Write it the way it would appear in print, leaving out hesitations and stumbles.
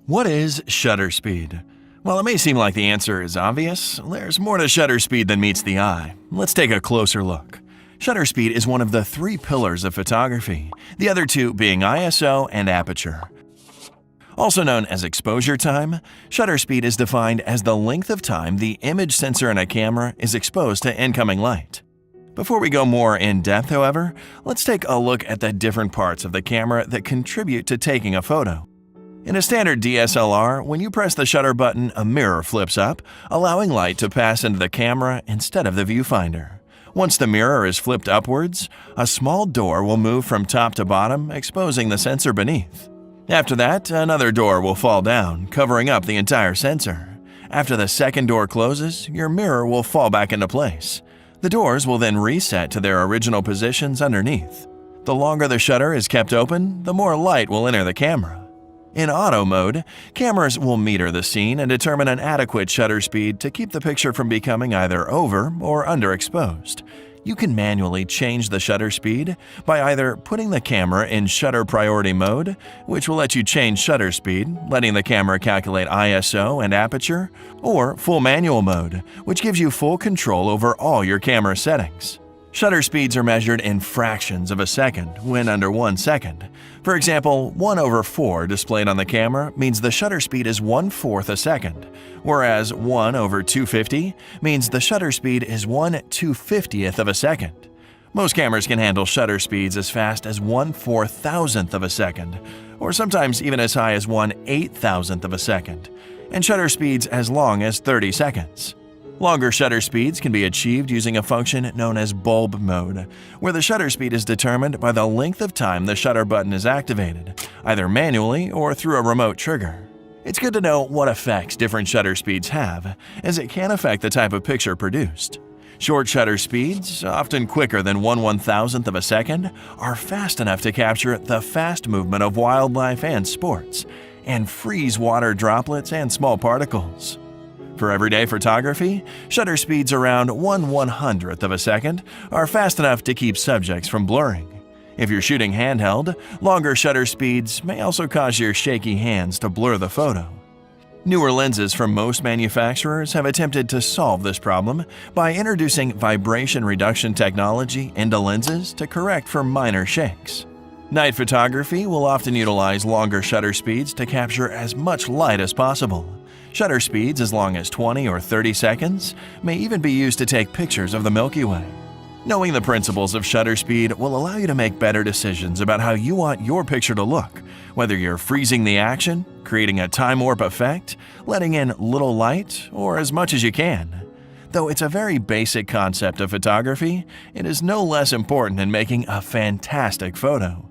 What is shutter speed? While it may seem like the answer is obvious, there's more to shutter speed than meets the eye. Let's take a closer look. Shutter speed is one of the three pillars of photography, the other two being ISO and aperture. Also known as exposure time, shutter speed is defined as the length of time the image sensor in a camera is exposed to incoming light. Before we go more in depth, however, let's take a look at the different parts of the camera that contribute to taking a photo. In a standard DSLR, when you press the shutter button, a mirror flips up, allowing light to pass into the camera instead of the viewfinder. Once the mirror is flipped upwards, a small door will move from top to bottom, exposing the sensor beneath. After that, another door will fall down, covering up the entire sensor. After the second door closes, your mirror will fall back into place. The doors will then reset to their original positions underneath. The longer the shutter is kept open, the more light will enter the camera. In auto mode, cameras will meter the scene and determine an adequate shutter speed to keep the picture from becoming either over or underexposed. You can manually change the shutter speed by either putting the camera in shutter priority mode, which will let you change shutter speed, letting the camera calculate ISO and aperture, or full manual mode, which gives you full control over all your camera settings. Shutter speeds are measured in fractions of a second when under 1 second. For example, 1/4 displayed on the camera means the shutter speed is 1/4 a second, whereas 1/250 means the shutter speed is 1/250th of a second. Most cameras can handle shutter speeds as fast as 1/4000th of a second, or sometimes even as high as 1/8000th of a second, and shutter speeds as long as 30 seconds. Longer shutter speeds can be achieved using a function known as bulb mode, where the shutter speed is determined by the length of time the shutter button is activated, either manually or through a remote trigger. It's good to know what effects different shutter speeds have, as it can affect the type of picture produced. Short shutter speeds, often quicker than 1/1000th of a second, are fast enough to capture the fast movement of wildlife and sports, and freeze water droplets and small particles. For everyday photography, shutter speeds around 1/100th of a second are fast enough to keep subjects from blurring. If you're shooting handheld, longer shutter speeds may also cause your shaky hands to blur the photo. Newer lenses from most manufacturers have attempted to solve this problem by introducing vibration reduction technology into lenses to correct for minor shakes. Night photography will often utilize longer shutter speeds to capture as much light as possible. Shutter speeds as long as 20 or 30 seconds may even be used to take pictures of the Milky Way. Knowing the principles of shutter speed will allow you to make better decisions about how you want your picture to look, whether you're freezing the action, creating a time warp effect, letting in little light, or as much as you can. Though it's a very basic concept of photography, it is no less important in making a fantastic photo.